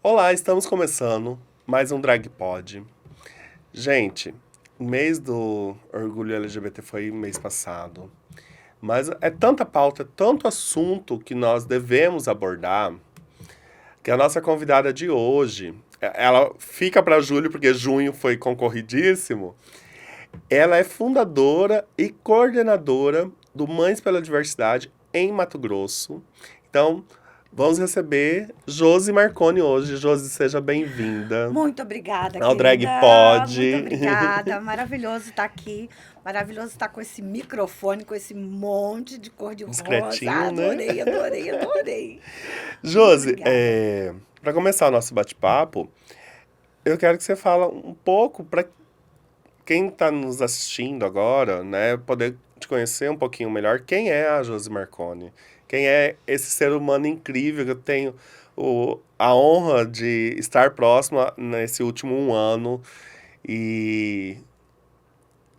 Olá, estamos começando mais um Drag Pod. Gente, o mês do orgulho LGBT foi mês passado, mas é tanta pauta, é tanto assunto que nós devemos abordar, que a nossa convidada de hoje, ela fica para julho porque junho foi concorridíssimo. Ela é fundadora e coordenadora do Mães pela Diversidade em Mato Grosso. Então, vamos receber Josi Marconi hoje. Josi, seja bem-vinda Muito obrigada, ao Drag querida. Pod. Muito obrigada. Maravilhoso estar aqui. Maravilhoso estar com esse microfone, com esse monte de cor de rosa. Discretinho, né? Adorei, adorei, adorei. Muito Josi, obrigada. para começar o nosso bate-papo, eu quero que você fale um pouco para quem está nos assistindo agora, né, poder te conhecer um pouquinho melhor. Quem é a Josi Marconi? Quem é esse ser humano incrível que eu tenho a honra de estar próximo nesse último um ano? E,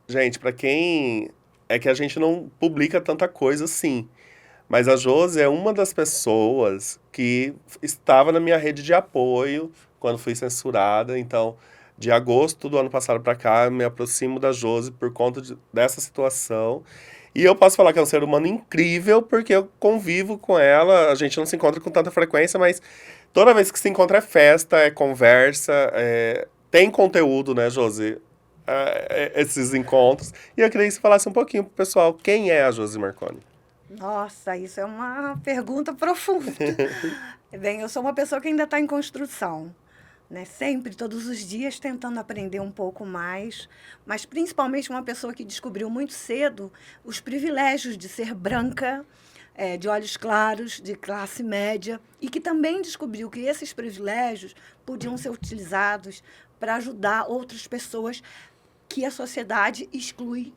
gente, para quem é que a gente não publica tanta coisa assim. Mas a Josi é uma das pessoas que estava na minha rede de apoio quando fui censurada. Então, de agosto do ano passado para cá, eu me aproximo da Josi por conta dessa situação. E eu posso falar que é um ser humano incrível, porque eu convivo com ela. A gente não se encontra com tanta frequência, mas toda vez que se encontra é festa, é conversa, tem conteúdo, né, Josi? Esses encontros. E eu queria que você falasse um pouquinho pro pessoal quem é a Josi Marconi. Nossa, isso é uma pergunta profunda. Bem, eu sou uma pessoa que ainda está em construção, né? Sempre, todos os dias, tentando aprender um pouco mais, mas principalmente uma pessoa que descobriu muito cedo os privilégios de ser branca, de olhos claros, de classe média, e que também descobriu que esses privilégios podiam ser utilizados para ajudar outras pessoas que a sociedade exclui,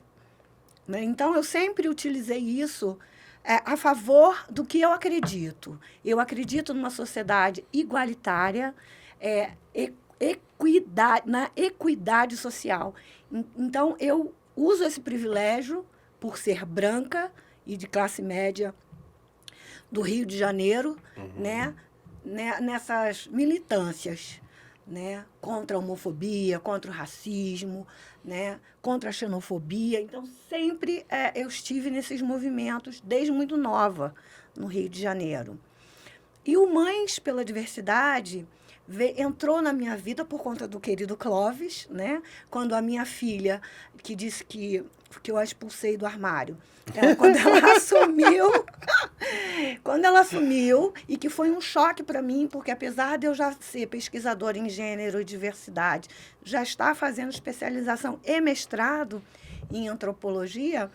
né? Então, eu sempre utilizei isso a favor do que eu acredito. Eu acredito numa sociedade igualitária, na equidade social. Então, eu uso esse privilégio por ser branca e de classe média do Rio de Janeiro, Uhum. né, nessas militâncias, né, contra a homofobia, contra o racismo, né, contra a xenofobia. Então, sempre eu estive nesses movimentos desde muito nova no Rio de Janeiro. E o Mães pela Diversidade entrou na minha vida por conta do querido Clóvis, né? Quando a minha filha, que disse que eu a expulsei do armário, quando ela assumiu, quando ela assumiu, e que foi um choque para mim, porque apesar de eu já ser pesquisadora em gênero e diversidade, já estar fazendo especialização e mestrado em antropologia,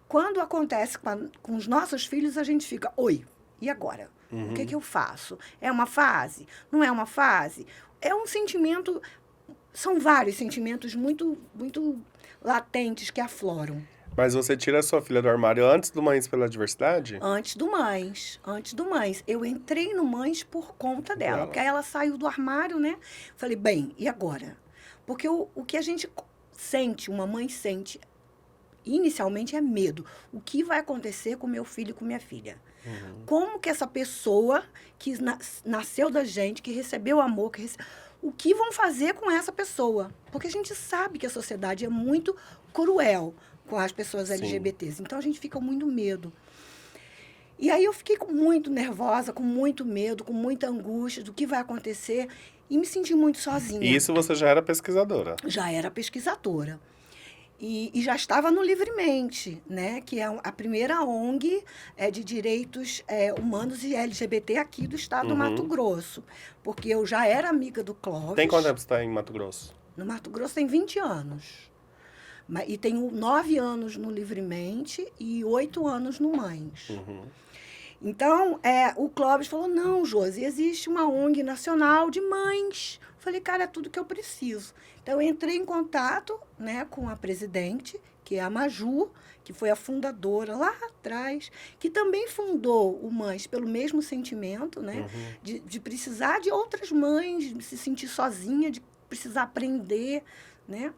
quando acontece com os nossos filhos, a gente fica, oi, e agora? O que, Uhum. que eu faço? É uma fase? Não é uma fase? É um sentimento, são vários sentimentos muito, muito latentes que afloram. Mas você tira a sua filha do armário antes do Mães pela Diversidade? Antes do Mães. Eu entrei no Mães por conta dela, porque Dela. aí ela saiu do armário, né? Falei, bem, e agora? Porque o que a gente sente, uma mãe sente, inicialmente é medo. O que vai acontecer com meu filho e com minha filha? Uhum. Como que essa pessoa que nasceu da gente, que recebeu amor, o que vão fazer com essa pessoa? Porque a gente sabe que a sociedade é muito cruel com as pessoas Sim. LGBTs. Então a gente fica com muito medo. E aí eu fiquei muito nervosa, com muito medo, com muita angústia do que vai acontecer e me senti muito E sozinha. isso você já era pesquisadora. Já era pesquisadora. E já estava no Livremente, né, que é a primeira ONG de direitos humanos e LGBT aqui do estado do Mato Uhum. Grosso. Porque eu já era amiga do Tem quanto Clóvis. tempo você está em Mato Grosso? No Mato Grosso tem 20 anos. E tenho 9 anos no Livremente e 8 anos no Mães. Uhum. Então, o Clóvis falou, não, Josi, existe uma ONG nacional de mães. Falei, cara, é tudo que eu preciso. Então, eu entrei em contato, né, com a presidente, que é a Maju, que foi a fundadora lá atrás, que também fundou o Mães pelo mesmo sentimento, né, Uhum. de precisar de outras mães, de se sentir sozinha, de precisar aprender, né?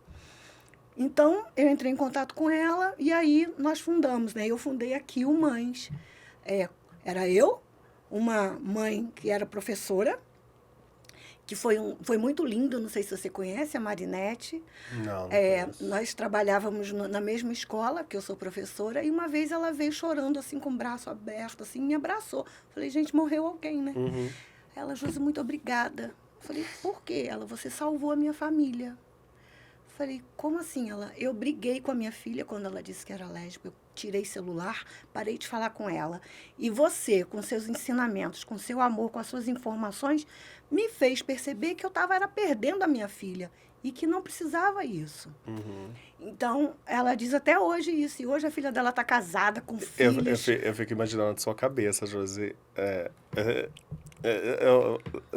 Então, eu entrei em contato com ela e aí nós fundamos, né? Eu fundei aqui o Mães. É, era eu, uma mãe que era professora, que foi muito lindo, não sei se você conhece a Marinette. Não, não É, conheço. nós trabalhávamos na mesma escola, que eu sou professora, e uma vez ela veio chorando, assim, com o braço aberto, assim, me abraçou. Falei, gente, morreu alguém, né? Uhum. Ela, Josi, muito obrigada. Falei, por quê? Ela, você salvou a minha família. Falei, como assim? Ela, eu briguei com a minha filha quando ela disse que era lésbica. Eu tirei celular, parei de falar com ela. E você, com seus ensinamentos, com seu amor, com as suas informações, me fez perceber que eu estava era perdendo a minha filha e que não precisava isso. Uhum. Então, ela diz até hoje isso. E hoje a filha dela está casada, com Eu, filhos. eu fico imaginando na sua cabeça, Josi.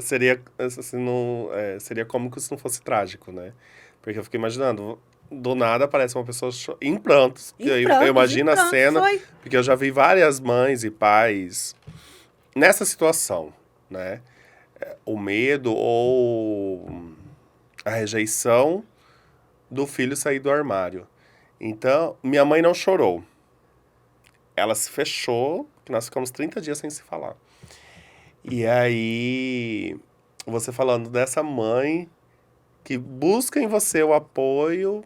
Seria, assim, não, seria cômico se não fosse trágico, né? Porque eu fico imaginando, do nada aparece uma pessoa em prantos. Que eu Em imagino a prantos, cena, foi. porque eu já vi várias mães e pais nessa situação, né? O medo ou a rejeição do filho sair do armário. Então, minha mãe não chorou. Ela se fechou, que nós ficamos 30 dias sem se falar. E aí, você falando dessa mãe que busca em você o apoio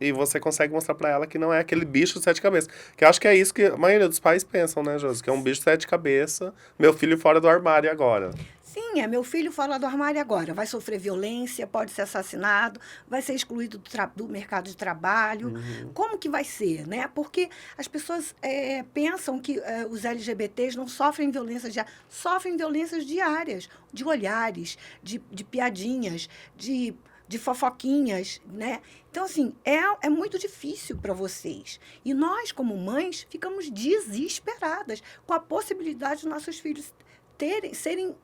e você consegue mostrar pra ela que não é aquele bicho de sete cabeças. Que eu acho que é isso que a maioria dos pais pensam, né, Josi? Que é um bicho de sete cabeças, meu filho fora do armário agora. Sim, é meu filho fora do armário agora. Vai sofrer violência, pode ser assassinado, vai ser excluído do mercado de trabalho. Uhum. Como que vai ser, né? Porque as pessoas pensam que os LGBTs não sofrem violências diárias. Sofrem violências diárias, de olhares, de piadinhas, de fofoquinhas, né? Então, assim, é muito difícil para vocês. E nós, como mães, ficamos desesperadas com a possibilidade dos nossos filhos serem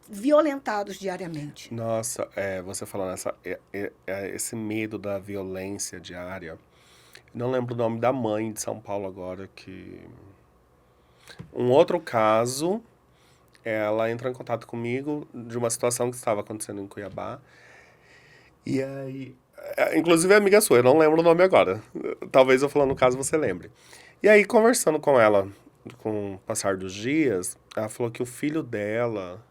violentados diariamente. Nossa, você falando esse medo da violência diária. Não lembro o nome da mãe de São Paulo agora, que... Um outro caso, ela entrou em contato comigo de uma situação que estava acontecendo em Cuiabá. E aí... Inclusive é amiga sua, eu não lembro o nome agora. Talvez eu falando o caso você lembre. E aí, conversando com ela, com o passar dos dias, ela falou que o filho dela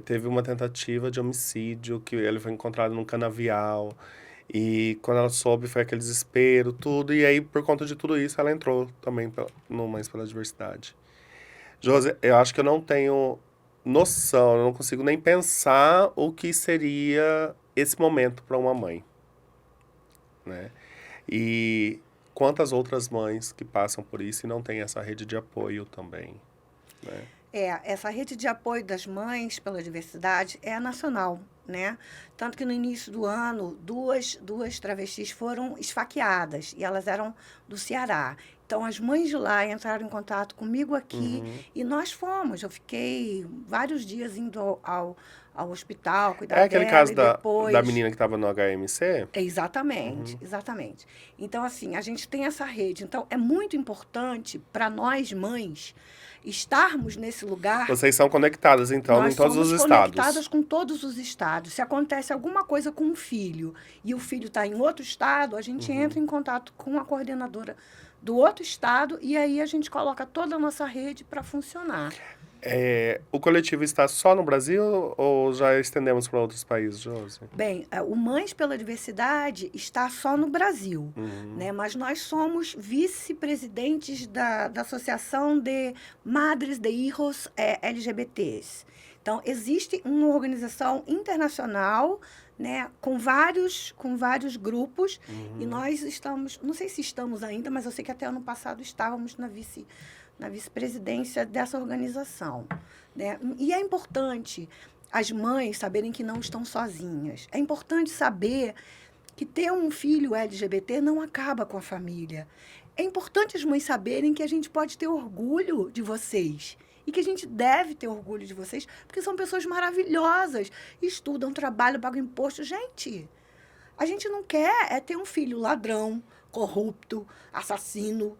teve uma tentativa de homicídio, que ele foi encontrado num canavial. E quando ela soube, foi aquele desespero, tudo. E aí, por conta de tudo isso, ela entrou também no Mães pela Diversidade. Josi, eu acho que eu não tenho noção, eu não consigo nem pensar o que seria esse momento para uma mãe, né? E quantas outras mães que passam por isso e não têm essa rede de apoio também, né? Essa rede de apoio das mães pela diversidade é nacional, né? Tanto que no início do ano, duas travestis foram esfaqueadas, e elas eram do Ceará. Então, as mães de lá entraram em contato comigo aqui, Uhum. e nós fomos. Eu fiquei vários dias indo ao hospital, cuidar É aquele dela, caso e da depois... menina que estava no HMC? Exatamente, exatamente. Então, assim, a gente tem essa rede. Então, é muito importante para nós, mães, estarmos nesse lugar. Vocês são conectadas, então, em Nós todos os somos estados. conectadas com todos os estados. Se acontece alguma coisa com um filho e o filho está em outro estado, a gente entra em contato com a coordenadora do outro estado e aí a gente coloca toda a nossa rede para funcionar. O coletivo está só no Brasil ou já estendemos para outros países, Josi? Bem, o Mães pela Diversidade está só no Brasil, né? Mas nós somos vice-presidentes da Associação de Madres de Hijos LGBTs. Então, existe uma organização internacional, né, com vários grupos, e nós estamos, não sei se estamos ainda, mas eu sei que até ano passado estávamos na vice-presidência dessa organização, né? E é importante as mães saberem que não estão sozinhas. É importante saber que ter um filho LGBT não acaba com a família. É importante as mães saberem que a gente pode ter orgulho de vocês e que a gente deve ter orgulho de vocês, porque são pessoas maravilhosas, estudam, trabalham, pagam imposto. Gente, a gente não quer ter um filho ladrão, corrupto, assassino,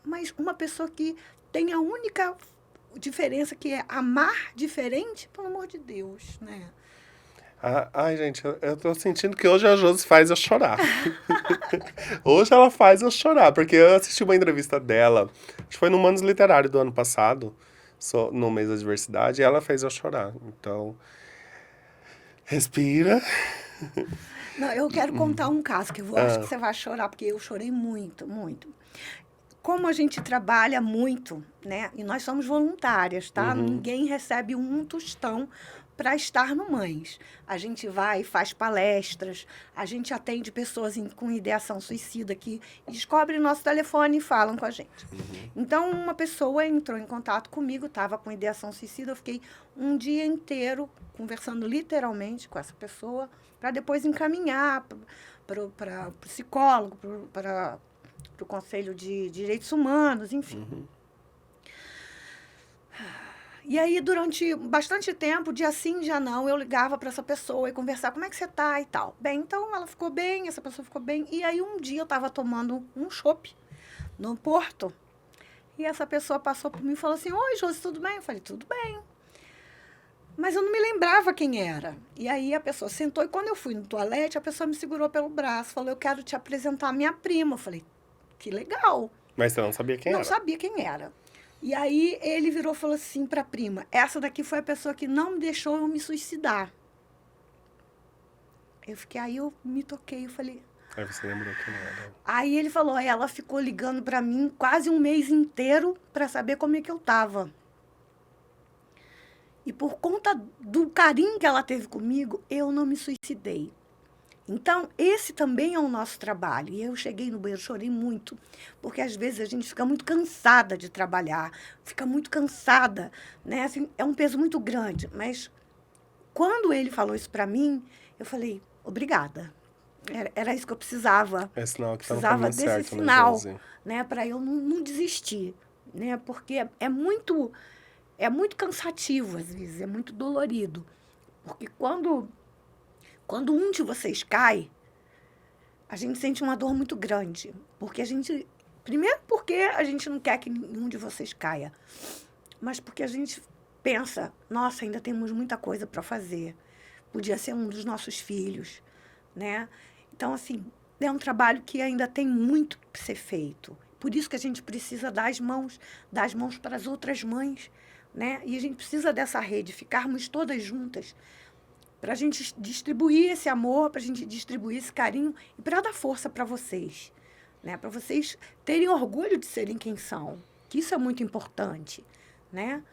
mas uma pessoa que tem a única diferença que é amar diferente, pelo amor de Deus, né? Ai, gente, eu tô sentindo que hoje a Josi faz eu chorar. Hoje ela faz eu chorar, porque eu assisti uma entrevista dela, acho que foi no Manos Literário do ano passado, no mês da diversidade, e ela fez eu chorar. Então, Respira. Não, eu quero contar um caso que eu acho que Ah, você vai chorar, porque eu chorei muito, muito. Como a gente trabalha muito, né? E nós somos voluntárias, tá? uhum, Ninguém recebe um tostão para estar no Mães. A gente vai, faz palestras, a gente atende pessoas com ideação suicida que descobrem nosso telefone e falam com a gente. uhum. Então, uma pessoa entrou em contato comigo, estava com ideação suicida, eu fiquei um dia inteiro conversando literalmente com essa pessoa, para depois encaminhar para o psicólogo, para o Conselho de Direitos Humanos, enfim. E aí, durante bastante tempo, dia sim, dia não, eu ligava para essa pessoa e conversar, como é que você tá e tal. Bem, então ela ficou bem, essa pessoa ficou bem. E aí, um dia eu estava tomando um chopp no Porto, e essa pessoa passou por mim e falou assim, oi, Josi, tudo bem? Eu falei, tudo bem. Mas eu não me lembrava quem era. E aí a pessoa sentou, e quando eu fui no toalete, a pessoa me segurou pelo braço, falou, eu quero te apresentar a minha prima. Eu falei, que legal. Mas você não sabia quem Não era. sabia quem era. E aí ele virou e falou assim para a prima, essa daqui foi a pessoa que não me deixou eu me suicidar. Aí eu me toquei, eu falei. Aí você lembrou quem era. Aí ele falou, ela ficou ligando para mim quase um mês inteiro para saber como é que eu tava. E por conta do carinho que ela teve comigo, eu não me suicidei. Então, esse também é o nosso trabalho. E eu cheguei no banheiro, chorei muito, porque às vezes a gente fica muito cansada de trabalhar, fica muito cansada, né? Assim, é um peso muito grande. Mas quando ele falou isso para mim, eu falei, obrigada. Era isso que eu precisava. É sinal que tá no Precisava caminho desse certo, né, sinal, Josi? né? Para eu não desistir, né? Porque é muito cansativo, às vezes, é muito dolorido. Porque quando um de vocês cai, a gente sente uma dor muito grande. Porque a gente. Primeiro, porque a gente não quer que nenhum de vocês caia. Mas porque a gente pensa, nossa, ainda temos muita coisa para fazer. Podia ser um dos nossos filhos, né? Então, assim, é um trabalho que ainda tem muito que ser feito. Por isso que a gente precisa dar as mãos para as outras mães, né? E a gente precisa dessa rede, ficarmos todas juntas para a gente distribuir esse amor, para a gente distribuir esse carinho e para dar força para vocês, né? Para vocês terem orgulho de serem quem são, que isso é muito importante, né?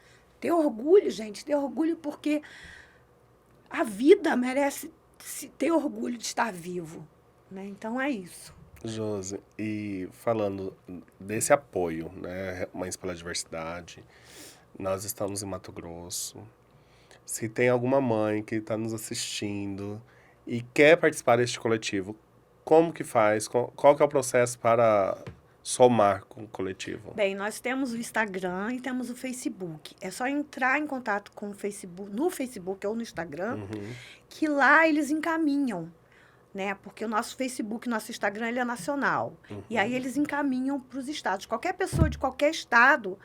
Ter orgulho, gente, ter orgulho porque a vida merece ter orgulho de estar vivo, né? Então é isso. Josi, e falando desse apoio, né, Mães pela Diversidade, nós estamos em Mato Grosso. Se tem alguma mãe que está nos assistindo e quer participar deste coletivo, como que faz? Qual que é o processo para somar com o coletivo? Bem, nós temos o Instagram e temos o Facebook. É só entrar em contato com o Facebook, no Facebook ou no Instagram, Uhum, que lá eles encaminham, né? Porque o nosso Facebook, nosso Instagram, ele é nacional. E aí uhum. eles encaminham para os estados. Qualquer pessoa de qualquer estado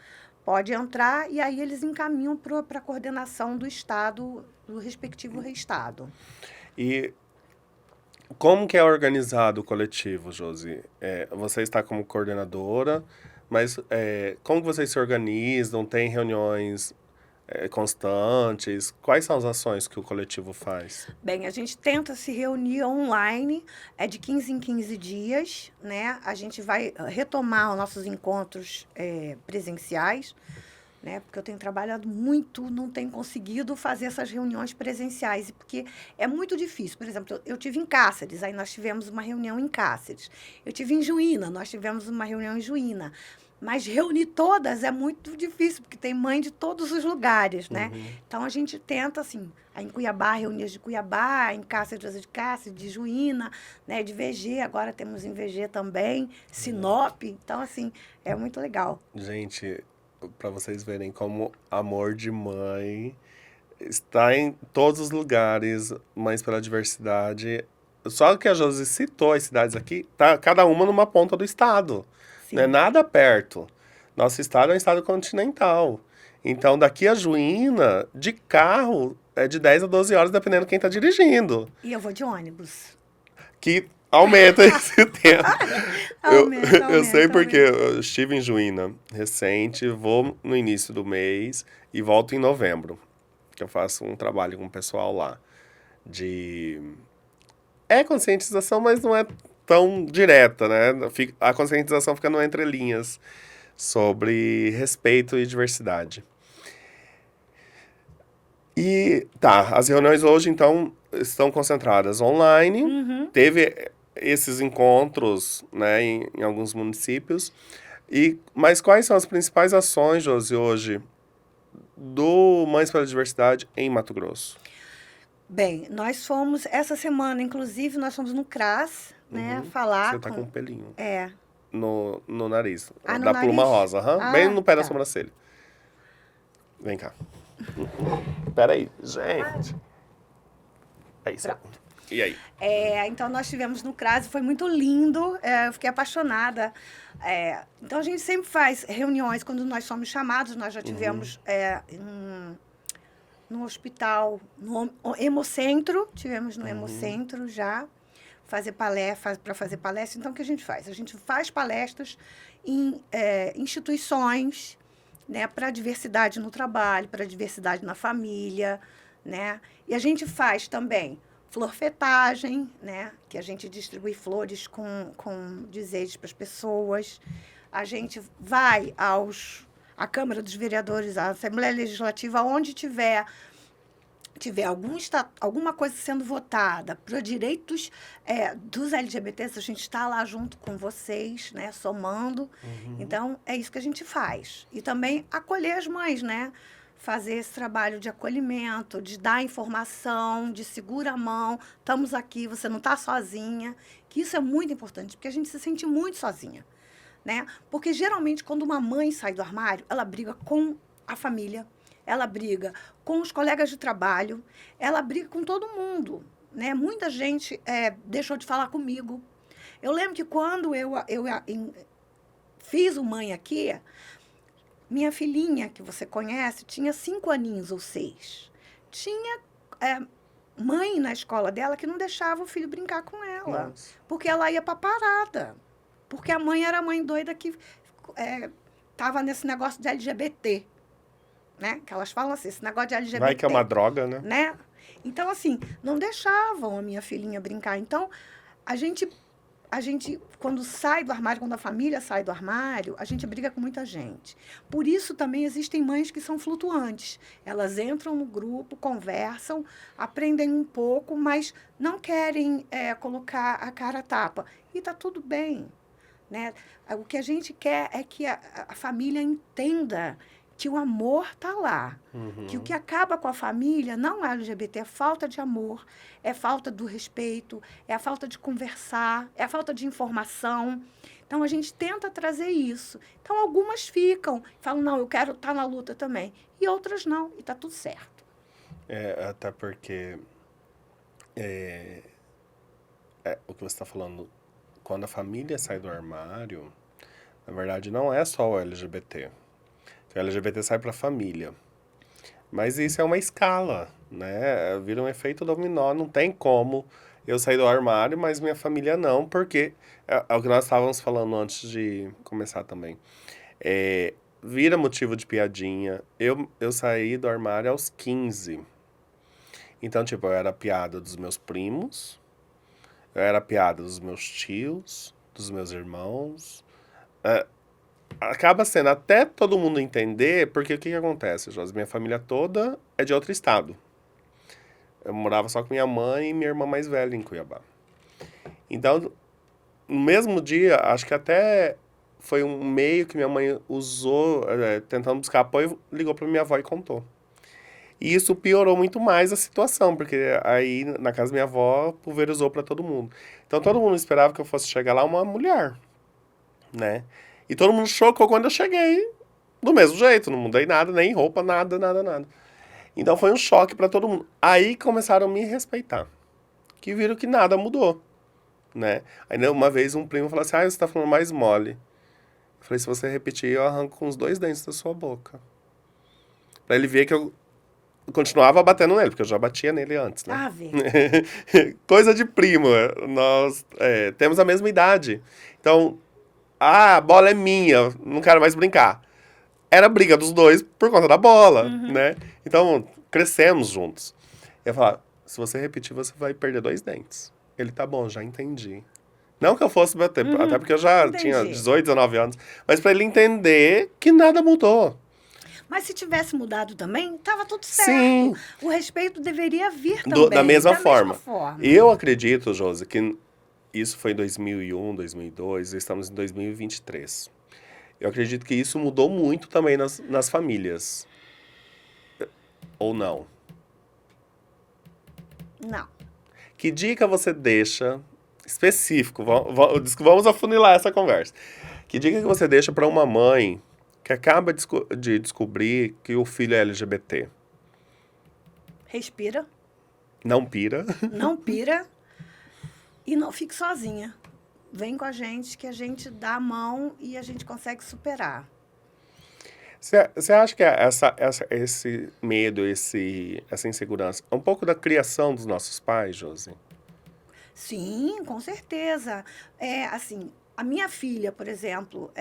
pode entrar e aí eles encaminham para a coordenação do estado, do respectivo estado. E como que é organizado o coletivo, Josi? Você está como coordenadora, mas como que vocês se organizam? Tem reuniões constantes? Quais são as ações que o coletivo faz? Bem, a gente tenta se reunir online, é de 15 em 15 dias, né? A gente vai retomar os nossos encontros presenciais, né? Porque eu tenho trabalhado muito, não tenho conseguido fazer essas reuniões presenciais, porque é muito difícil. Por exemplo, eu tive em Cáceres, aí nós tivemos uma reunião em Cáceres. Eu tive em Juína, nós tivemos uma reunião em Juína. Mas reunir todas é muito difícil, porque tem mãe de todos os lugares, né? Uhum. Então a gente tenta, assim, aí em Cuiabá, reunir as de Cuiabá, em Cáceres, de Cáceres, de Juína, né? De VG, agora temos em VG também, Sinop. Então, assim, é muito legal. Gente, para vocês verem como amor de mãe está em todos os lugares, Mães pela Diversidade. Só que a Josi citou as cidades aqui, tá cada uma numa ponta do estado. Não é Sim. nada perto. Nosso estado é um estado continental. Então, daqui a Juína, de carro, é de 10 a 12 horas, dependendo quem está dirigindo. E eu vou de ônibus. Que aumenta esse tempo. Eu, Aumenta, eu sei aumenta, porque aumenta. eu estive em Juína recente, vou no início do mês e volto em novembro, que eu faço um trabalho com o pessoal lá. de... É conscientização, mas não é tão direta, né? A conscientização fica no entrelinhas sobre respeito e diversidade. E tá, as reuniões hoje, então, estão concentradas online. Teve esses encontros, né, em alguns municípios. Mas quais são as principais ações, Josi, hoje, do Mães pela Diversidade em Mato Grosso? Bem, nós fomos, essa semana, inclusive, nós fomos no CRAS, né, falar Você tá com com... um pelinho É. no nariz, Ah, no da pluma nariz? rosa, bem no pé da Tá. sobrancelha. Vem cá. Peraí, gente. É isso. E aí? Então, nós tivemos no CRAS, foi muito lindo, eu fiquei apaixonada. Então, a gente sempre faz reuniões quando nós somos chamados, nós já tivemos no hospital, no Hemocentro, tivemos no Hemocentro já, para fazer palestra. Então, o que a gente faz? A gente faz palestras em instituições, né, para a diversidade no trabalho, para a diversidade na família, né? E a gente faz também florfetagem, né, que a gente distribui flores com dizeres para as pessoas. A gente vai à Câmara dos Vereadores, à Assembleia Legislativa, onde tiver alguma coisa sendo votada para direitos dos LGBTs, a gente está lá junto com vocês, né, somando. Então, é isso que a gente faz. E também acolher as mães, né? Fazer esse trabalho de acolhimento, de dar informação, de segura a mão, estamos aqui, você não está sozinha, que isso é muito importante, porque a gente se sente muito sozinha, né? Porque, geralmente, quando uma mãe sai do armário, ela briga com a família, ela briga com os colegas de trabalho, ela briga com todo mundo, né? Muita gente deixou de falar comigo. Eu lembro que quando eu fiz o Mãe Aqui, minha filhinha, que você conhece, tinha 5 aninhos ou 6. Tinha mãe na escola dela que não deixava o filho brincar com ela. Nossa. Porque ela ia para parada. Porque a mãe era a mãe doida que estava nesse negócio de LGBT. Né? Que elas falam assim, esse negócio de LGBT. Vai que é uma droga, né? Então, assim, não deixavam a minha filhinha brincar. Então, a gente, quando sai do armário, quando a família sai do armário, a gente briga com muita gente. Por isso, também existem mães que são flutuantes. Elas entram no grupo, conversam, aprendem um pouco, mas não querem colocar a cara a tapa. E está tudo bem. Né? O que a gente quer é que a família entenda que o amor está lá. Que o que acaba com a família não é LGBT, é falta de amor, é falta do respeito, é a falta de conversar, é a falta de informação. Então, a gente tenta trazer isso. Então, algumas ficam, falam, não, eu quero estar na luta também. E outras não, e está tudo certo. Até porque o que você está falando, quando a família sai do armário, na verdade, não é só o LGBT. O LGBT sai para a família. Mas isso é uma escala, né? Vira um efeito dominó. Não tem como eu sair do armário, mas minha família não, porque é o que nós estávamos falando antes de começar também. Vira motivo de piadinha. Eu saí do armário aos 15. Então, tipo, eu era piada dos meus primos, eu era piada dos meus tios, dos meus irmãos. Acaba sendo até todo mundo entender, porque o que acontece, Josi? Minha família toda é de outro estado. Eu morava só com minha mãe e minha irmã mais velha em Cuiabá. Então, no mesmo dia, acho que até foi um meio que minha mãe usou, tentando buscar apoio, ligou para minha avó e contou. E isso piorou muito mais a situação, porque aí na casa da minha avó pulverizou para todo mundo. Então todo mundo esperava que eu fosse chegar lá uma mulher, né? E todo mundo chocou quando eu cheguei, do mesmo jeito, não mudei nada, nem roupa, nada, nada, nada. Então foi um choque para todo mundo. Aí começaram a me respeitar, que viram que nada mudou, né? Aí uma vez um primo falou assim, você tá falando mais mole. Eu falei, se você repetir, eu arranco com os 2 dentes da sua boca. Pra ele ver que eu continuava batendo nele, porque eu já batia nele antes, né? Coisa de primo, nós temos a mesma idade. Então, a bola é minha, não quero mais brincar. Era briga dos dois por conta da bola, né? Então, crescemos juntos. Eu falava, se você repetir, você vai perder 2 dentes. Ele, tá bom, já entendi. Não que eu fosse bater, até porque eu já tinha Entendi. 18, 19 anos. Mas pra ele entender que nada mudou. Mas se tivesse mudado também, estava tudo certo. Sim. O respeito deveria vir também. Da mesma da forma. mesma forma. Eu acredito, Josi, que isso foi em 2001, 2002, estamos em 2023. Eu acredito que isso mudou muito também nas famílias. Ou não? Não. Que dica você deixa específico? Vamos afunilar essa conversa. Que dica que você deixa para uma mãe que acaba de descobrir que o filho é LGBT? Respira, Não pira. não pira e não fique sozinha. Vem com a gente que a gente dá a mão e a gente consegue superar. Você acha que esse medo, essa insegurança, é um pouco da criação dos nossos pais, Josi? Sim, com certeza. É, assim, a minha filha, por exemplo,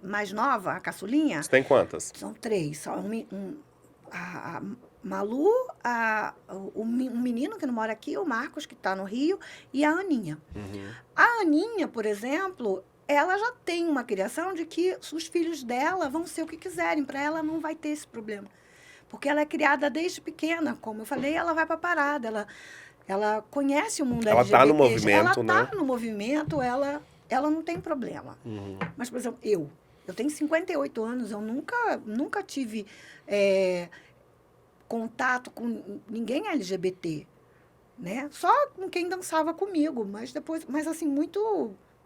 mais nova, a caçulinha, Você tem quantas? são 3. Só a Malu, um menino que não mora aqui, o Marcos, que está no Rio, e a Aninha. A Aninha, por exemplo, ela já tem uma criação de que os filhos dela vão ser o que quiserem. Para ela não vai ter esse problema. Porque ela é criada desde pequena. Como eu falei, ela vai para a parada. Ela conhece o mundo Ela LGBT. tá no movimento, ela né? tá no movimento, ela não tem problema. Mas, por exemplo, eu tenho 58 anos, eu nunca tive contato com ninguém LGBT, né? Só com quem dançava comigo, mas assim,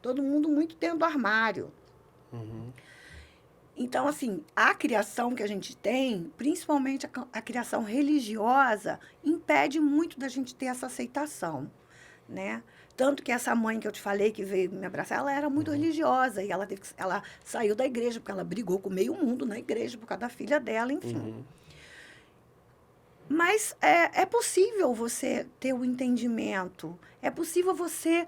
todo mundo muito dentro do armário. Então, assim, a criação que a gente tem, principalmente a criação religiosa, impede muito da gente ter essa aceitação, né? Tanto que essa mãe que eu te falei, que veio me abraçar, ela era muito religiosa e ela saiu da igreja, porque ela brigou com meio mundo na igreja por causa da filha dela, enfim. Mas é possível você ter o entendimento, é possível você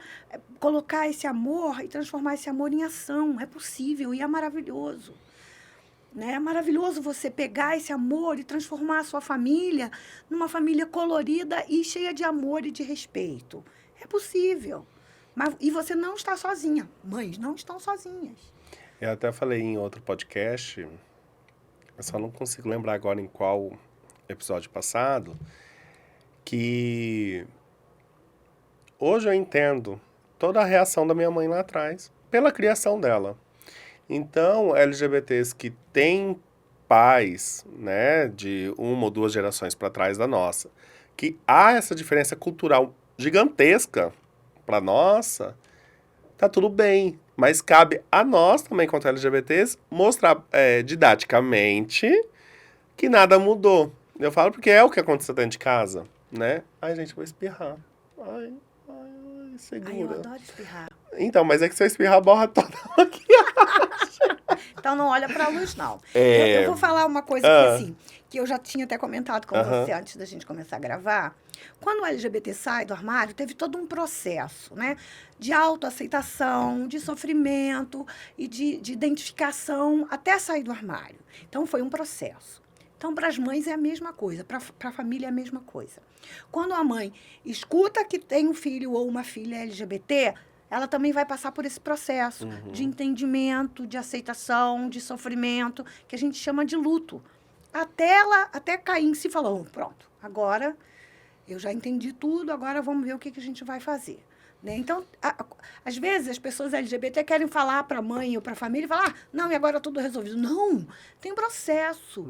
colocar esse amor e transformar esse amor em ação, é possível e é maravilhoso. Né? É maravilhoso você pegar esse amor e transformar a sua família numa família colorida e cheia de amor e de respeito. É possível. E você não está sozinha. Mães não estão sozinhas. Eu até falei em outro podcast, eu só não consigo lembrar agora em qual episódio passado, que hoje eu entendo toda a reação da minha mãe lá atrás, pela criação dela. Então, LGBTs que têm pais, né, de 1 ou 2 gerações para trás da nossa, que há essa diferença cultural gigantesca para nossa, tá tudo bem. Mas cabe a nós também, quanto LGBTs, mostrar didaticamente que nada mudou. Eu falo porque é o que aconteceu dentro de casa, né? Ai, gente, vou espirrar. Ai, segura. Ai, eu adoro espirrar. Então, mas é que se eu espirrar, borra toda a maquiagem. Então, não olha para a luz, não. Eu vou falar uma coisa que eu já tinha até comentado com você antes da gente começar a gravar. Quando o LGBT sai do armário, teve todo um processo, né? De autoaceitação, de sofrimento e de identificação até sair do armário. Então, foi um processo. Então, para as mães é a mesma coisa, para a família é a mesma coisa. Quando a mãe escuta que tem um filho ou uma filha LGBT, ela também vai passar por esse processo de entendimento, de aceitação, de sofrimento, que a gente chama de luto. Até cair em si e falar, pronto, agora eu já entendi tudo, agora vamos ver o que a gente vai fazer. Né? Então, às vezes, as pessoas LGBT querem falar para a mãe ou para a família e falar, não, e agora tudo resolvido. Não, tem um processo.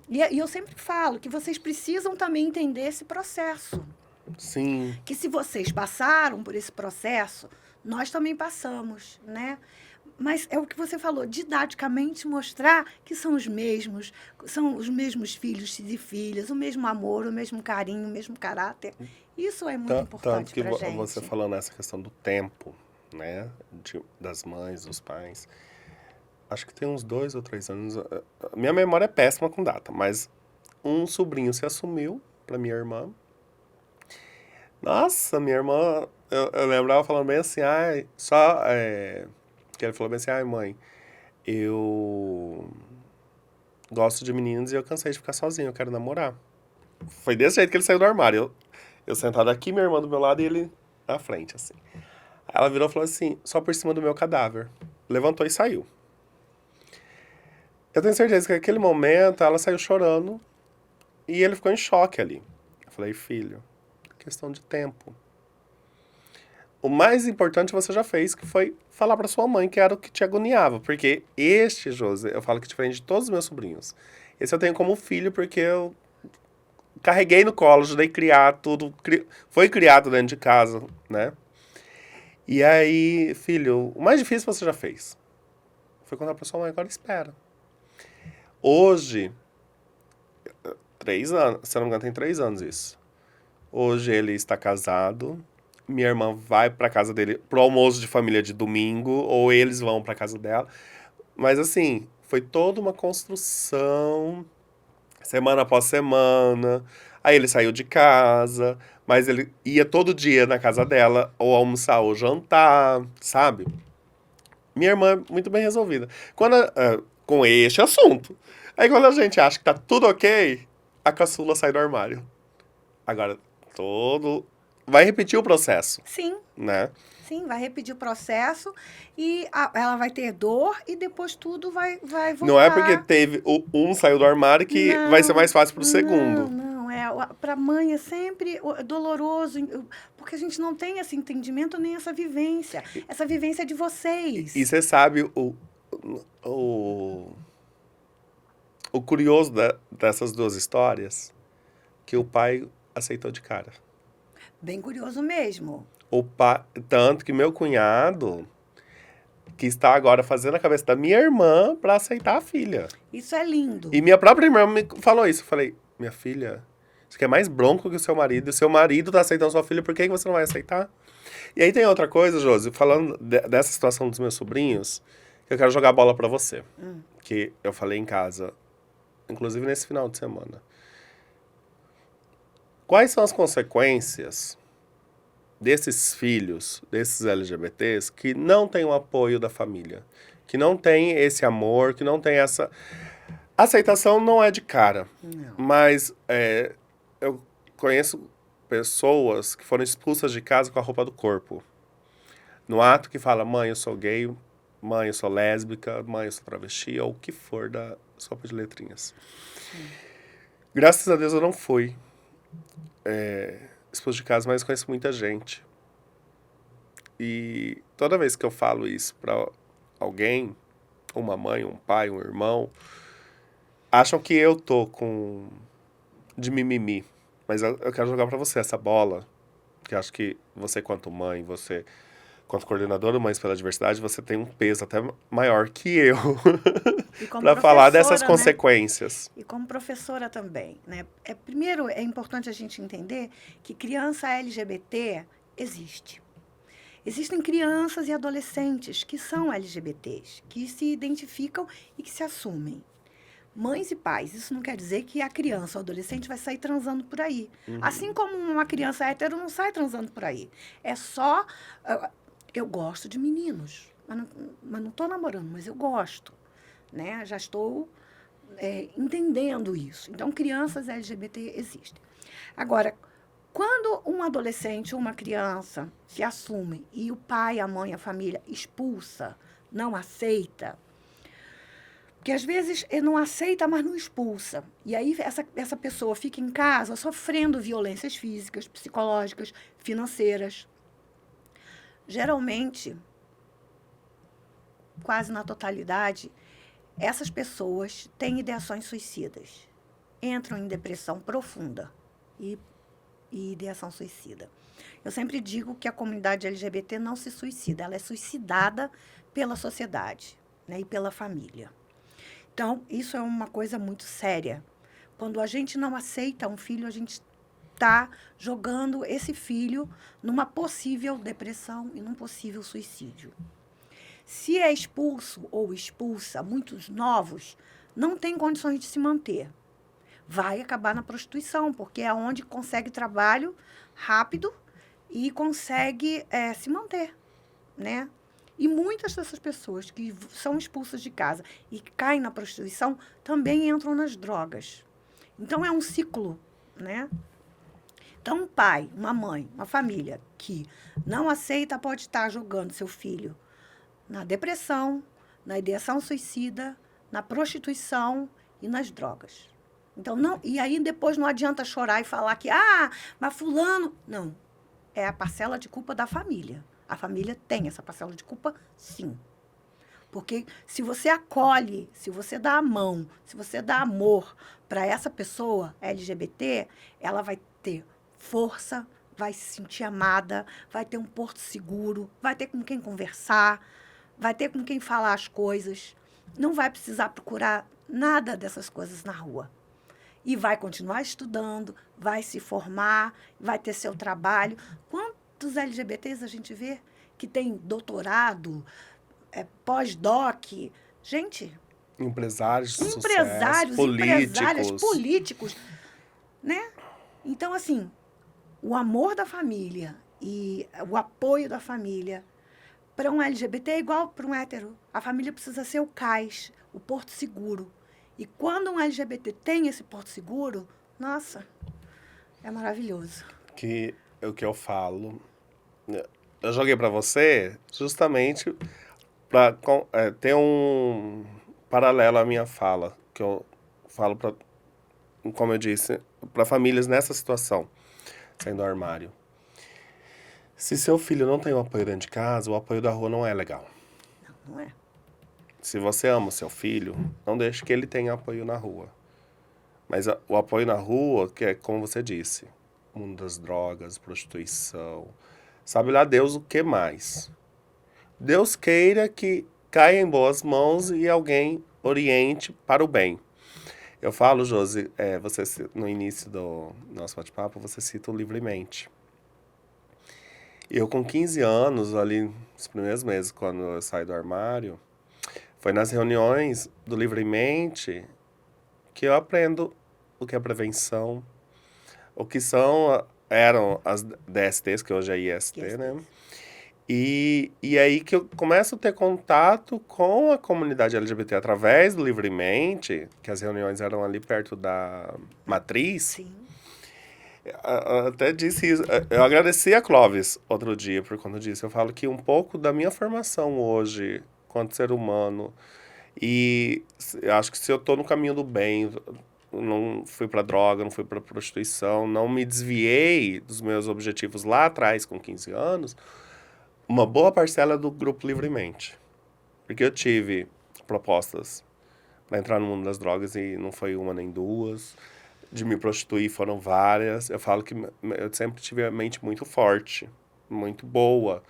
E eu sempre falo que vocês precisam também entender esse processo. Sim. Que se vocês passaram por esse processo, nós também passamos, né? Mas é o que você falou, didaticamente mostrar que são os mesmos filhos e filhas, o mesmo amor, o mesmo carinho, o mesmo caráter. Isso é muito importante para a gente. Tanto que você falando nessa questão do tempo, né, das mães, dos pais, acho que tem uns 2 ou 3 anos, minha memória é péssima com data, mas um sobrinho se assumiu para minha irmã. Nossa, minha irmã, eu lembrava falando bem assim, que ele falou bem assim, mãe, eu gosto de meninos e eu cansei de ficar sozinho, eu quero namorar. Foi desse jeito que ele saiu do armário. Eu sentado aqui, minha irmã do meu lado e ele na frente, assim. Aí ela virou e falou assim, só por cima do meu cadáver. Levantou e saiu. Eu tenho certeza que naquele momento ela saiu chorando e ele ficou em choque ali. Eu falei, filho, questão de tempo. O mais importante você já fez, que foi falar pra sua mãe que era o que te agoniava. Porque este, Josi, eu falo que é diferente de todos os meus sobrinhos. Esse eu tenho como filho porque eu carreguei no colo, ajudei a criar tudo. Foi criado dentro de casa, né? E aí, filho, o mais difícil você já fez. Foi contar pra sua mãe, agora espera. Hoje, 3 anos, se eu não me engano, tem 3 anos isso. Hoje ele está casado. Minha irmã vai pra casa dele pro almoço de família de domingo, ou eles vão pra casa dela. Mas assim, foi toda uma construção, semana após semana. Aí ele saiu de casa, mas ele ia todo dia na casa dela, ou almoçar ou jantar, sabe? Minha irmã é muito bem resolvida. Com este assunto. Aí quando a gente acha que tá tudo ok, a caçula sai do armário. Agora, todo. Vai repetir o processo, Sim, né? sim, vai repetir o processo e ela vai ter dor e depois tudo vai Não é porque voltar. teve um saiu do armário que vai ser mais fácil pro segundo. Não. Para mãe é sempre doloroso, porque a gente não tem esse entendimento nem essa vivência. Essa vivência é de E vocês. você sabe o, o curioso dessas duas histórias? Que o pai aceitou de cara. Bem curioso mesmo. Tanto que meu cunhado, que está agora fazendo a cabeça da minha irmã pra aceitar a filha. Isso é lindo. E minha própria irmã me falou isso. Eu falei, minha filha, você quer mais bronco que o seu marido? E o seu marido tá aceitando sua filha, por que você não vai aceitar? E aí tem outra coisa, Josi, falando dessa situação dos meus sobrinhos, que eu quero jogar a bola pra você. Que eu falei em casa, inclusive nesse final de semana. Quais são as consequências desses filhos, desses LGBTs, que não têm o apoio da família? Que não tem esse amor, que não tem essa... A aceitação não é de cara. Não. Mas eu conheço pessoas que foram expulsas de casa com a roupa do corpo. No ato que fala, mãe, eu sou gay, mãe, eu sou lésbica, mãe, eu sou travesti, ou o que for da sopa de letrinhas. Graças a Deus eu não fui expulso de casa, mas conheço muita gente. E toda vez que eu falo isso pra alguém, uma mãe, um pai, um irmão, acham que eu tô de mimimi. Mas eu quero jogar pra você essa bola, que eu acho que você quanto mãe, você quanto coordenadora Mães pela Diversidade, você tem um peso até maior que eu E como pra falar dessas professora, né? consequências. E como professora também, né? Primeiro, é importante a gente entender que criança LGBT existe. Existem crianças e adolescentes que são LGBTs, que se identificam e que se assumem. Mães e pais, isso não quer dizer que a criança ou adolescente vai sair transando por aí. Assim como uma criança hétero não sai transando por aí. É só... Eu gosto de meninos, mas não estou namorando, mas eu gosto. Né? Já estou entendendo isso. Então, crianças LGBT existem. Agora, quando um adolescente ou uma criança se assume e o pai, a mãe, a família expulsa, não aceita, porque às vezes ele não aceita, mas não expulsa. E aí essa pessoa fica em casa sofrendo violências físicas, psicológicas, financeiras. Geralmente, quase na totalidade, essas pessoas têm ideações suicidas, entram em depressão profunda e ideação suicida. Eu sempre digo que a comunidade LGBT não se suicida, ela é suicidada pela sociedade, né, e pela família. Então, isso é uma coisa muito séria. Quando a gente não aceita um filho, a gente está jogando esse filho numa possível depressão e num possível suicídio. Se é expulso ou expulsa, muitos novos não têm condições de se manter. Vai acabar na prostituição, porque é onde consegue trabalho rápido e consegue se manter, né? E muitas dessas pessoas que são expulsas de casa e caem na prostituição também entram nas drogas. Então, é um ciclo, né? Então, um pai, uma mãe, uma família que não aceita pode estar jogando seu filho na depressão, na ideação suicida, na prostituição e nas drogas. Então, não, e aí depois não adianta chorar e falar que, mas fulano... Não, é a parcela de culpa da família. A família tem essa parcela de culpa, sim. Porque se você acolhe, se você dá a mão, se você dá amor para essa pessoa LGBT, ela vai ter força, vai se sentir amada, vai ter um porto seguro, vai ter com quem conversar, vai ter com quem falar as coisas. Não vai precisar procurar nada dessas coisas na rua. E vai continuar estudando, vai se formar, vai ter seu trabalho. Quantos LGBTs a gente vê que tem doutorado, pós-doc? Gente, Empresários de sucesso, empresárias, políticos. políticos, né? Então, assim, o amor da família e o apoio da família para um LGBT é igual para um hétero. A família precisa ser o cais, o porto seguro. E quando um LGBT tem esse porto seguro, nossa, é maravilhoso. Que é o que eu falo. Eu joguei para você justamente para ter um paralelo à minha fala, que eu falo para, como eu disse, para famílias nessa situação, saindo do armário. Se seu filho não tem o apoio dentro de casa, o apoio da rua não é legal. Não é? Se você ama o seu filho, não deixe que ele tenha apoio na rua. Mas o apoio na rua, que é como você disse, o mundo das drogas, prostituição, sabe lá Deus o que mais. Deus queira que caia em boas mãos e alguém oriente para o bem. Eu falo, Josi, você no início do nosso bate-papo, você cita o Livremente. Eu com 15 anos, ali nos primeiros meses, quando eu saí do armário, foi nas reuniões do Livremente que eu aprendo o que é prevenção, o que eram as DSTs, que hoje é IST, né? E aí que eu começo a ter contato com a comunidade LGBT através do Livremente, que as reuniões eram ali perto da Matriz. Sim. Até disse isso. Eu agradeci a Clóvis outro dia por conta disso. Eu falo que um pouco da minha formação hoje, quanto ser humano, e acho que se eu tô no caminho do bem, não fui pra droga, não fui pra prostituição, não me desviei dos meus objetivos lá atrás, com 15 anos, uma boa parcela do Grupo Livremente. Porque eu tive propostas para entrar no mundo das drogas e não foi uma nem duas. De me prostituir foram várias. Eu falo que eu sempre tive a mente muito forte, muito boa.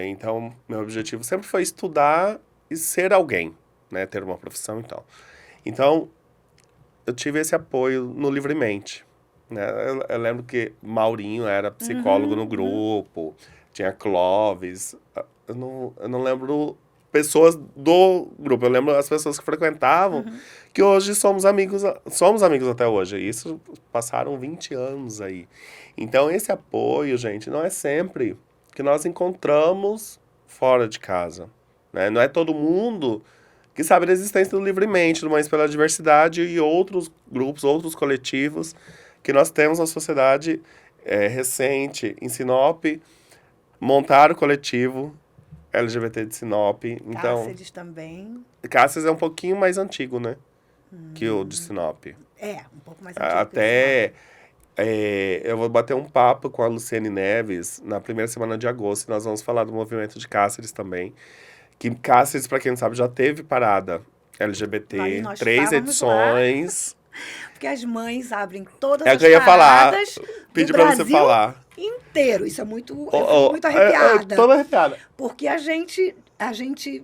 Então, meu objetivo sempre foi estudar e ser alguém, né? Ter uma profissão e tal. Então, eu tive esse apoio no Livremente, né? Eu lembro que Maurinho era psicólogo no grupo, tinha Clóvis. Eu não lembro pessoas do grupo, eu lembro as pessoas que frequentavam, que hoje somos amigos até hoje. Isso passaram 20 anos aí. Então, esse apoio, gente, não é sempre que nós encontramos fora de casa, né? Não é todo mundo que sabe da existência do Livremente, do Mães pela Diversidade e outros grupos, outros coletivos que nós temos na sociedade recente. Em Sinop, montaram o coletivo LGBT de Sinop. Então, Cáceres também. Cáceres é um pouquinho mais antigo, né? Que o de Sinop. Um pouco mais antigo. Até eu vou bater um papo com a Luciane Neves na primeira semana de agosto. Nós vamos falar do movimento de Cáceres também. Que Cáceres, para quem não sabe, já teve parada LGBT, 3 edições. Porque as mães abrem todas as paradas pedir para você falar inteiro. Isso é muito, muito arrepiada. Toda arrepiada. Porque a gente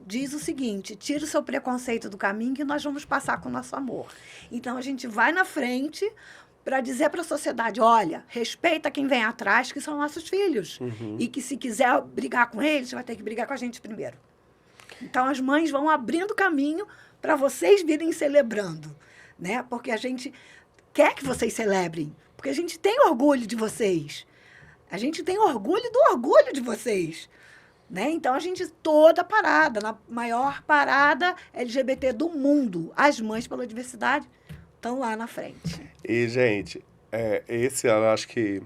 diz o seguinte: tira o seu preconceito do caminho que nós vamos passar com o nosso amor. Então a gente vai na frente para dizer para a sociedade: olha, respeita quem vem atrás, que são nossos filhos. E que se quiser brigar com eles, vai ter que brigar com a gente primeiro. Então as mães vão abrindo caminho para vocês virem celebrando, né? Porque a gente quer que vocês celebrem, porque a gente tem orgulho de vocês. A gente tem orgulho do orgulho de vocês, né? Então a gente toda parada, na maior parada LGBT do mundo, as Mães pela Diversidade estão lá na frente. E, gente, esse ano acho que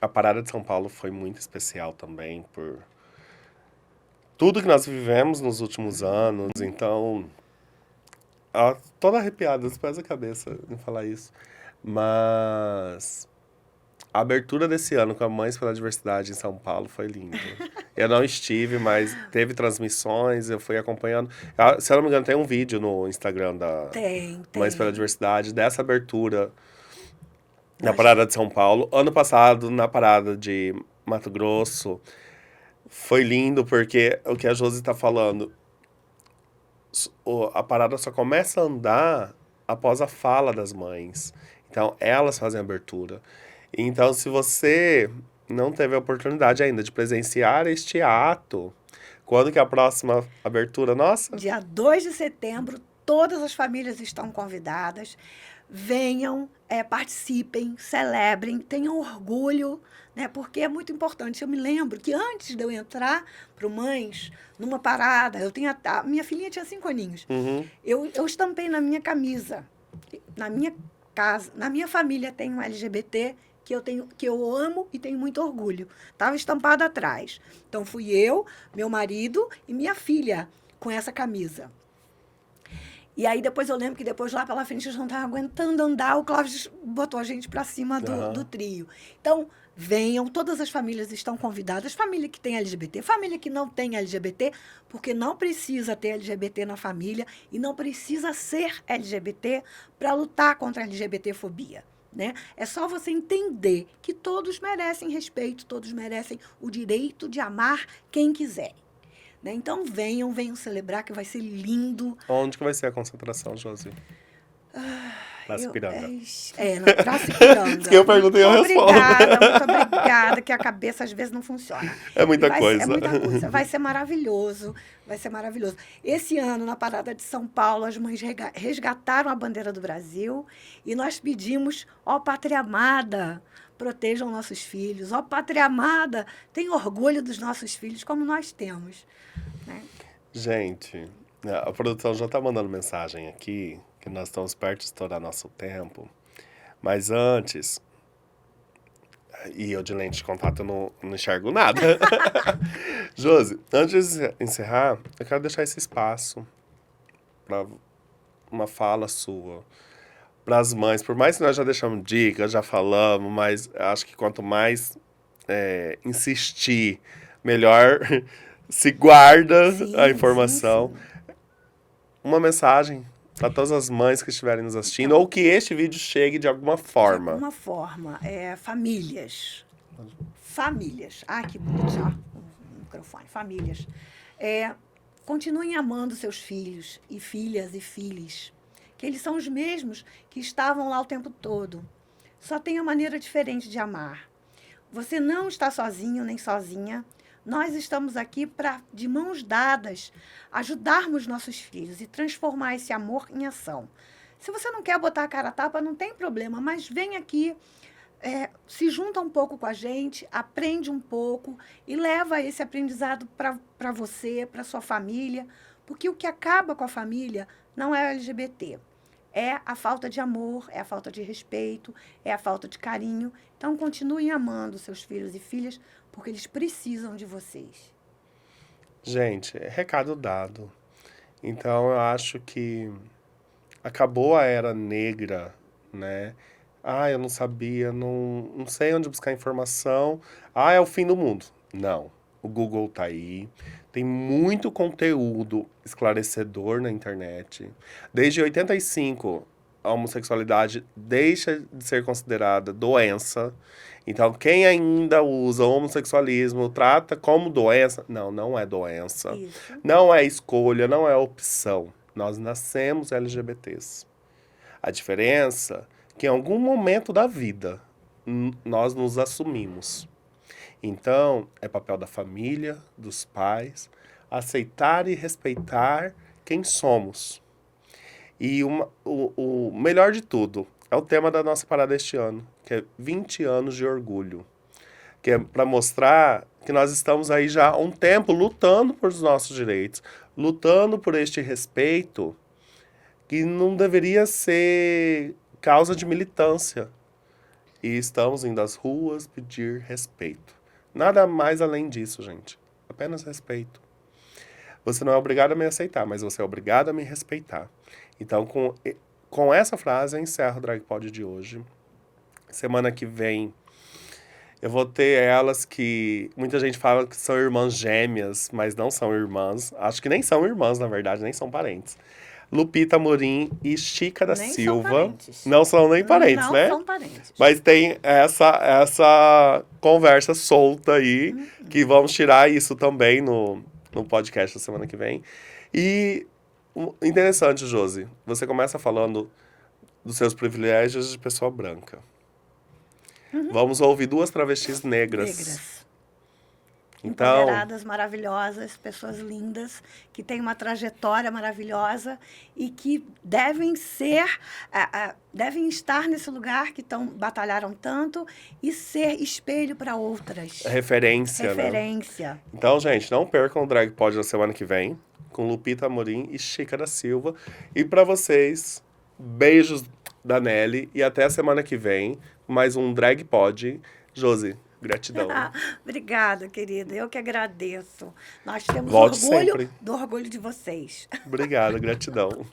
A Parada de São Paulo foi muito especial também, por tudo que nós vivemos nos últimos anos. Então, toda arrepiada, dos pés à cabeça em falar isso. Mas a abertura desse ano com a Mães pela Diversidade em São Paulo foi linda. Eu não estive, mas teve transmissões, eu fui acompanhando. Se eu não me engano, tem um vídeo no Instagram da Tem, Mães pela tem. Diversidade, dessa abertura na Nós- Parada de São Paulo. Ano passado, na Parada de Mato Grosso, foi lindo porque o que a Josi tá falando, a parada só começa a andar após a fala das mães. Então, elas fazem a abertura. Então, se você não teve a oportunidade ainda de presenciar este ato, quando que é a próxima abertura nossa? Dia 2 de setembro, todas as famílias estão convidadas. Venham, participem, celebrem, tenham orgulho, né? Porque é muito importante. Eu me lembro que antes de eu entrar para o Mães, numa parada, a minha filhinha tinha 5 aninhos. Uhum. Eu estampei na minha camisa, na minha casa, na minha família tem um LGBT que eu amo e tenho muito orgulho. Estava estampado atrás. Então fui eu, meu marido e minha filha com essa camisa. E aí depois eu lembro que depois lá pela frente a gente não estava aguentando andar, o Clóvis botou a gente para cima do trio. Então, venham, todas as famílias estão convidadas, família que tem LGBT, família que não tem LGBT, porque não precisa ter LGBT na família e não precisa ser LGBT para lutar contra a LGBTfobia. Né? É só você entender que todos merecem respeito, todos merecem o direito de amar quem quiser. Né? Então venham celebrar, que vai ser lindo. Onde que vai ser a concentração, Josi? Piranga. Na Praça Ipiranga. Que eu perguntei, eu respondo. Muito obrigada, que a cabeça às vezes não funciona. É muita coisa. É muita coisa. Vai ser maravilhoso. Vai ser maravilhoso. Esse ano, na Parada de São Paulo, as mães resgataram a bandeira do Brasil e nós pedimos, ó Pátria Amada, protejam nossos filhos. Ó Pátria Amada, tenha orgulho dos nossos filhos, como nós temos. Né? Gente, a produção já tá mandando mensagem aqui, que nós estamos perto de estourar nosso tempo. Mas antes... E eu de lente de contato não enxergo nada. Josi, antes de encerrar, eu quero deixar esse espaço para uma fala sua. Para as mães, por mais que nós já deixamos dicas, já falamos, mas acho que quanto mais insistir, melhor se guarda a informação. Sim. Uma mensagem para todas as mães que estiverem nos assistindo, ou que este vídeo chegue de alguma forma. De alguma forma. Famílias. Famílias. Ah, que bonito. O microfone. Famílias. Continuem amando seus filhos e filhas e filhos, que eles são os mesmos que estavam lá o tempo todo. Só tem uma maneira diferente de amar. Você não está sozinho nem sozinha. Nós estamos aqui para, de mãos dadas, ajudarmos nossos filhos e transformar esse amor em ação. Se você não quer botar a cara a tapa, não tem problema, mas vem aqui, se junta um pouco com a gente, aprende um pouco e leva esse aprendizado para você, para sua família, porque o que acaba com a família não é o LGBT. É a falta de amor, é a falta de respeito, é a falta de carinho. Então, continuem amando seus filhos e filhas, porque eles precisam de vocês. Gente, recado dado. Então, eu acho que acabou a era negra, né? Eu não sabia, não sei onde buscar informação. É o fim do mundo. Não. O Google tá aí. Tem muito conteúdo esclarecedor na internet. Desde 85, a homossexualidade deixa de ser considerada doença. Então, quem ainda usa o homossexualismo, trata como doença. Não é doença. Isso. Não é escolha, não é opção. Nós nascemos LGBTs. A diferença é que em algum momento da vida, nós nos assumimos. Então, é papel da família, dos pais, aceitar e respeitar quem somos. E o melhor de tudo é o tema da nossa parada este ano, que é 20 anos de orgulho. Que é para mostrar que nós estamos aí já há um tempo lutando por os nossos direitos, lutando por este respeito que não deveria ser causa de militância. E estamos indo às ruas pedir respeito. Nada mais além disso, gente. Apenas respeito. Você não é obrigado a me aceitar, mas você é obrigado a me respeitar. Então, com essa frase, eu encerro o Drag Pod de hoje. Semana que vem, eu vou ter elas que... Muita gente fala que são irmãs gêmeas, mas não são irmãs. Acho que nem são irmãs, na verdade, nem são parentes. Lupita Amorim e Chica da Nem são Silva. parentes. Não são nem parentes, Não né? são parentes. Mas tem essa conversa solta aí, que vamos tirar isso também no podcast da semana que vem. E interessante, Josi, você começa falando dos seus privilégios de pessoa branca. Vamos ouvir duas travestis negras. Então, Empoderadas, maravilhosas, pessoas lindas, que têm uma trajetória maravilhosa e que devem devem estar nesse lugar que batalharam tanto e ser espelho para outras. referência, né? Referência. Então, gente, não percam o Drag Pod da semana que vem, com Lupita Amorim e Chica da Silva. E para vocês, beijos da Nelly e até a semana que vem, mais um Drag Pod. Josi, gratidão. Obrigada, querida. Eu que agradeço. Nós temos Volte orgulho sempre. do orgulho de vocês. Obrigado, gratidão.